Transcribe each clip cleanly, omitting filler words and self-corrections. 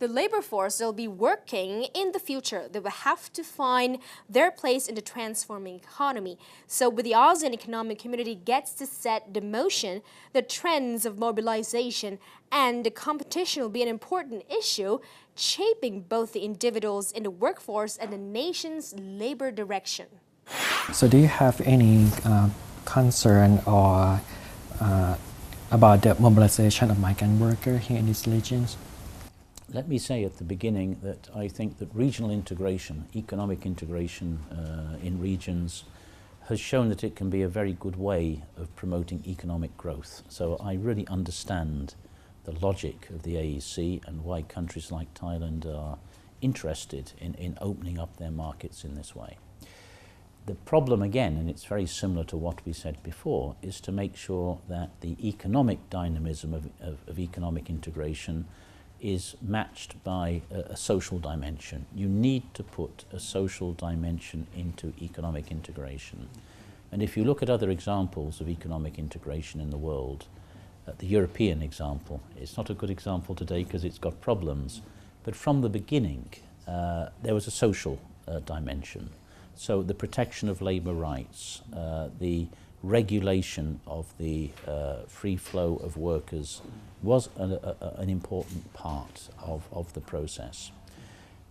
the labor force will be working in the future. They will have to find their place in the transforming economy. So with the ASEAN economic community gets to set the motion, the trends of mobilization and the competition will be an important issue, shaping both the individuals in the workforce and the nation's labor direction. So do you have any concern or about the mobilization of migrant workers here in these regions? Let me say at the beginning that I think that regional integration, economic integration in regions has shown that it can be a very good way of promoting economic growth. So I really understand the logic of the AEC and why countries like Thailand are interested in opening up their markets in this way. The problem again, and it's very similar to what we said before, is to make sure that the economic dynamism of economic integration is matched by a social dimension. You need to put a social dimension into economic integration. And if you look at other examples of economic integration in the world, the European example, it's not a good example today because it's got problems, but from the beginning there was a social dimension. So the protection of labor rights, the regulation of the free flow of workers was an important part of the process.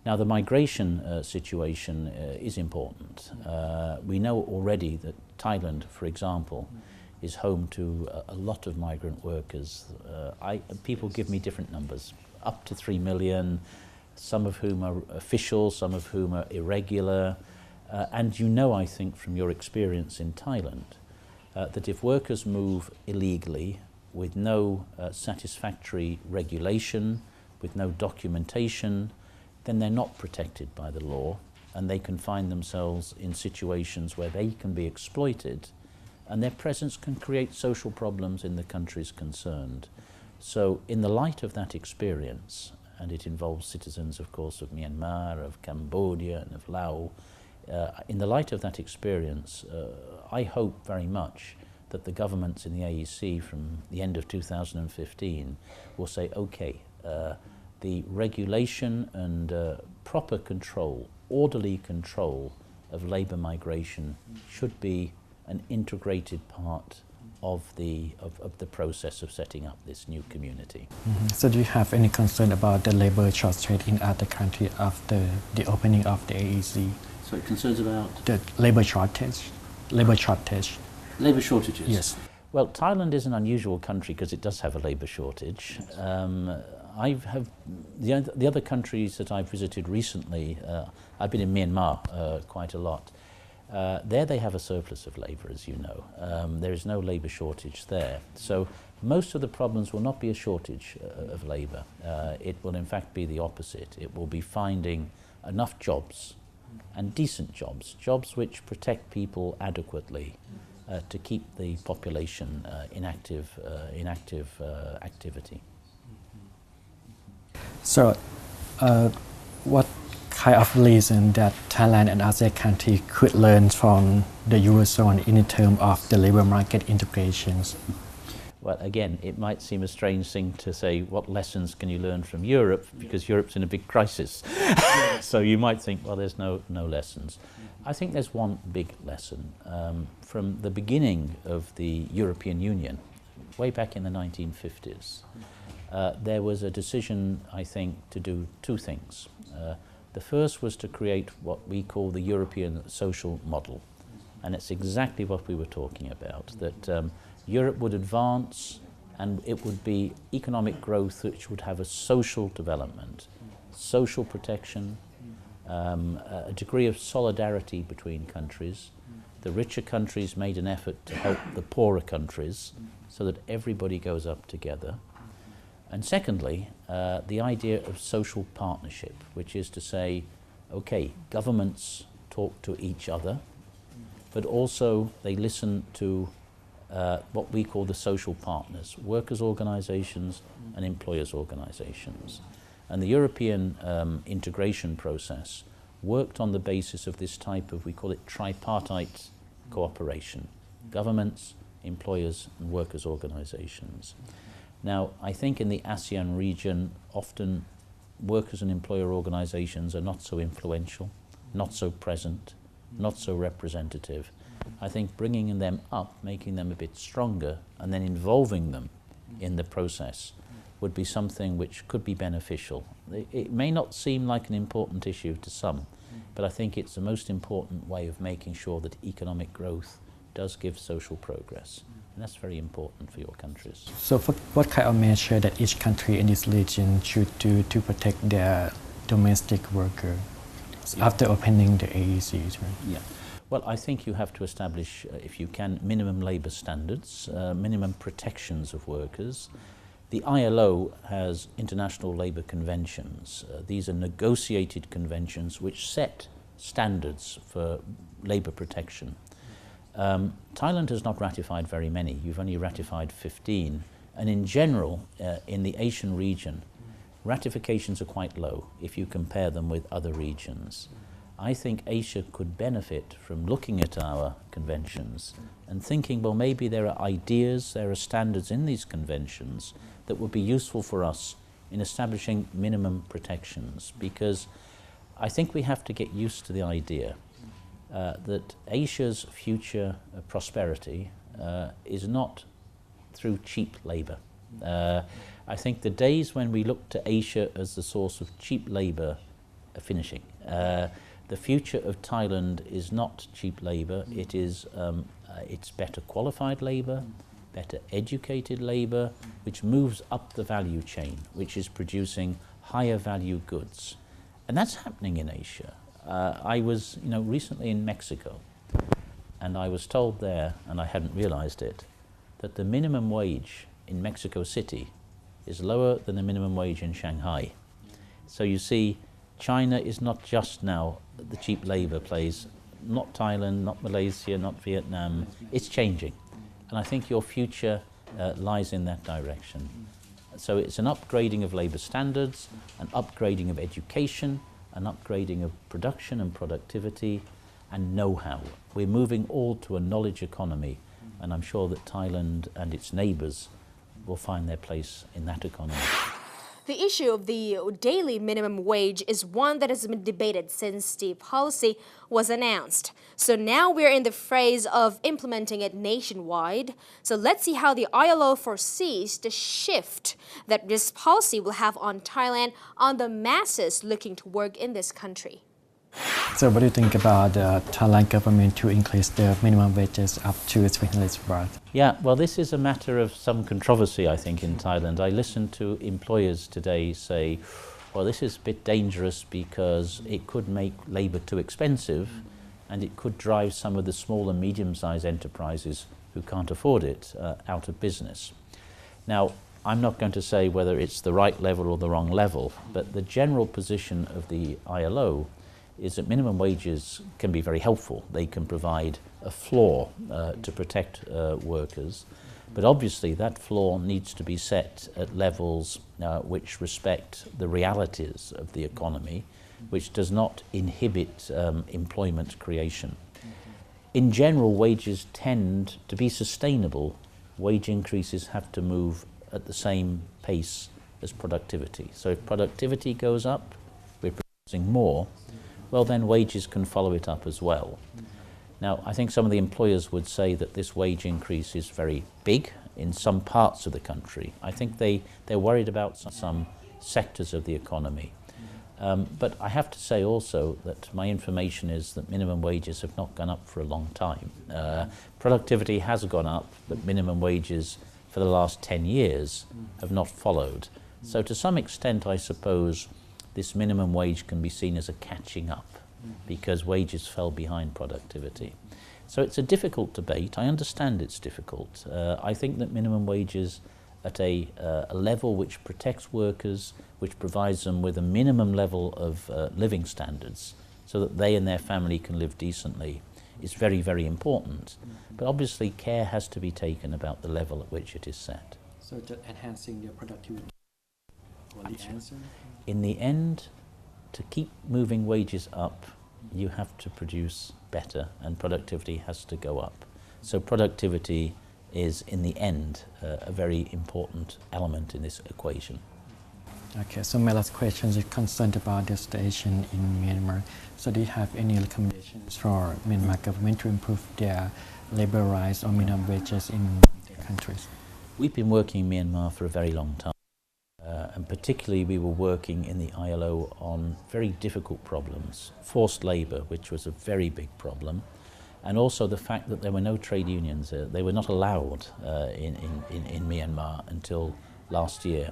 Now the migration situation is important. We know already that Thailand, for example, is home to a lot of migrant workers. People give me different numbers, up to 3 million, some of whom are official, some of whom are irregular. And you know, I think, from your experience in Thailand, that if workers move illegally with no satisfactory regulation, with no documentation, then they're not protected by the law, and they can find themselves in situations where they can be exploited, and their presence can create social problems in the countries concerned. So in the light of that experience, and it involves citizens, of course, of Myanmar, of Cambodia, and of Laos, in the light of that experience, I hope very much that the governments in the AEC from the end of 2015 will say, okay, the regulation and proper control, orderly control of labour migration should be an integrated part of the process of setting up this new community. Mm-hmm. So do you have any concern about the labour shortage in other countries after the opening of the AEC? So concerns about? The labour shortage. Labour shortage. Labour shortages? Yes. Well, Thailand is an unusual country because it does have a labour shortage. The other countries that I've visited recently, I've been in Myanmar quite a lot. There they have a surplus of labour, as you know. There is no labour shortage there. So most of the problems will not be a shortage of labour. It will in fact be the opposite. It will be finding enough jobs and decent jobs, jobs which protect people adequately to keep the population in active activity. So what kind of lesson that Thailand and ASEAN countries could learn from the Eurozone in terms of the labour market integrations? Well, again, it might seem a strange thing to say, what lessons can you learn from Europe, because Europe's in a big crisis. So you might think, well, there's no lessons. I think there's one big lesson. From the beginning of the European Union, way back in the 1950s, there was a decision, I think, to do two things. The first was to create what we call the European social model. And it's exactly what we were talking about, that Europe would advance and it would be economic growth which would have a social development, social protection, a degree of solidarity between countries. The richer countries made an effort to help the poorer countries so that everybody goes up together. And secondly, the idea of social partnership, which is to say, okay, governments talk to each other, but also they listen to what we call the social partners, workers' organisations and employers' organisations. And the European integration process worked on the basis of this type of, we call it tripartite cooperation, governments, employers and workers' organisations. Now, I think in the ASEAN region, often workers and employer organisations are not so influential, not so present, not so representative. I think bringing them up, making them a bit stronger, and then involving them in the process would be something which could be beneficial. It may not seem like an important issue to some, but I think it's the most important way of making sure that economic growth does give social progress. And that's very important for your countries. So what kind of measure that each country in this region should do to protect their domestic worker after opening the AECs? Right? Yeah. Well, I think you have to establish, if you can, minimum labour standards, minimum protections of workers. The ILO has international labour conventions. These are negotiated conventions which set standards for labour protection. Thailand has not ratified very many. You've only ratified 15. And in general, in the Asian region, ratifications are quite low if you compare them with other regions. I think Asia could benefit from looking at our conventions and thinking, well, maybe there are ideas, there are standards in these conventions that would be useful for us in establishing minimum protections, because I think we have to get used to the idea that Asia's future prosperity is not through cheap labour. I think the days when we look to Asia as the source of cheap labour are finishing. The future of Thailand is not cheap labour, it is it's better qualified labour, better educated labour, which moves up the value chain, which is producing higher value goods. And that's happening in Asia. I was recently in Mexico, and I was told there, and I hadn't realised it, that the minimum wage in Mexico City is lower than the minimum wage in Shanghai. So you see, China is not just now the cheap labour place, not Thailand, not Malaysia, not Vietnam. It's changing. And I think your future lies in that direction. So it's an upgrading of labour standards, an upgrading of education, an upgrading of production and productivity and know-how. We're moving all to a knowledge economy, and I'm sure that Thailand and its neighbours will find their place in that economy. The issue of the daily minimum wage is one that has been debated since the policy was announced. So now we're in the phase of implementing it nationwide. So let's see how the ILO foresees the shift that this policy will have on Thailand, on the masses looking to work in this country. So what do you think about the Thailand government to increase the minimum wages up to 300 baht? Yeah, well, this is a matter of some controversy, I think, in Thailand. I listened to employers today say, well, this is a bit dangerous because it could make labour too expensive and it could drive some of the small and medium-sized enterprises who can't afford it out of business. Now, I'm not going to say whether it's the right level or the wrong level, but the general position of the ILO is that minimum wages can be very helpful. They can provide a floor to protect workers, but obviously that floor needs to be set at levels which respect the realities of the economy, which does not inhibit employment creation. In general, wages tend to be sustainable. Wage increases have to move at the same pace as productivity. So if productivity goes up, we're producing more, well, then wages can follow it up as well. Now, I think some of the employers would say that this wage increase is very big in some parts of the country. I think they're worried about some sectors of the economy. But I have to say also that my information is that minimum wages have not gone up for a long time. Productivity has gone up, but minimum wages for the last 10 years have not followed. So to some extent, I suppose, this minimum wage can be seen as a catching up because wages fell behind productivity. So it's a difficult debate. I understand it's difficult. I think that minimum wages at a level which protects workers, which provides them with a minimum level of living standards so that they and their family can live decently, is very, very important. But obviously care has to be taken about the level at which it is set. So just enhancing their productivity or the answer? In the end, to keep moving wages up, you have to produce better and productivity has to go up. So productivity is, in the end, a very important element in this equation. Okay, so my last question is concerned about the situation in Myanmar. So do you have any recommendations for Myanmar government to improve their labor rights or minimum wages in their countries? We've been working in Myanmar for a very long time. And particularly we were working in the ILO on very difficult problems. Forced labour, which was a very big problem, and also the fact that there were no trade unions. They were not allowed in Myanmar until last year.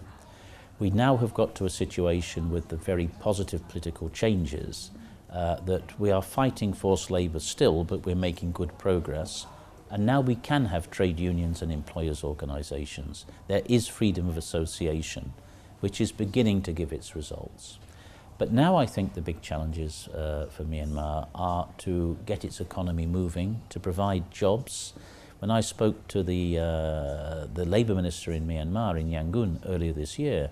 We now have got to a situation with the very positive political changes that we are fighting forced labour still, but we're making good progress. And now we can have trade unions and employers' organisations. There is freedom of association, which is beginning to give its results. But now I think the big challenges for Myanmar are to get its economy moving, to provide jobs. When I spoke to the Labour Minister in Myanmar, in Yangon, earlier this year,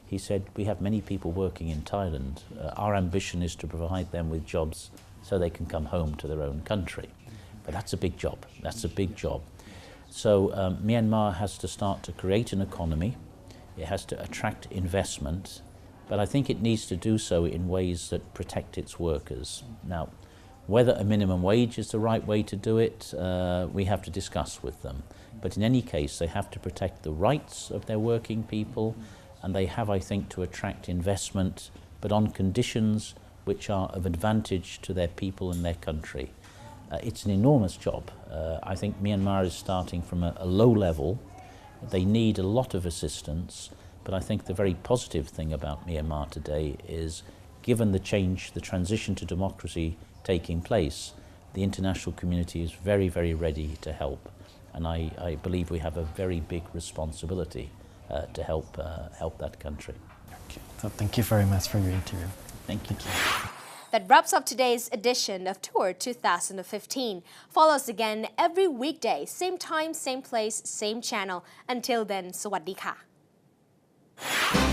he said, we have many people working in Thailand. Our ambition is to provide them with jobs so they can come home to their own country. But that's a big job. That's a big job. So Myanmar has to start to create an economy. It has to attract investment. But I think it needs to do so in ways that protect its workers. Now, whether a minimum wage is the right way to do it, we have to discuss with them. But in any case, they have to protect the rights of their working people, and they have, I think, to attract investment, but on conditions which are of advantage to their people and their country. It's an enormous job. I think Myanmar is starting from a low level. They need a lot of assistance, but I think the very positive thing about Myanmar today is, given the change, the transition to democracy taking place, the international community is very, very ready to help. And I believe we have a very big responsibility to help that country. Okay. So thank you very much for your interview. Thank you. That wraps up today's edition of TOWARD 2015. Follow us again every weekday, same time, same place, same channel. Until then, สวัสดีค่ะ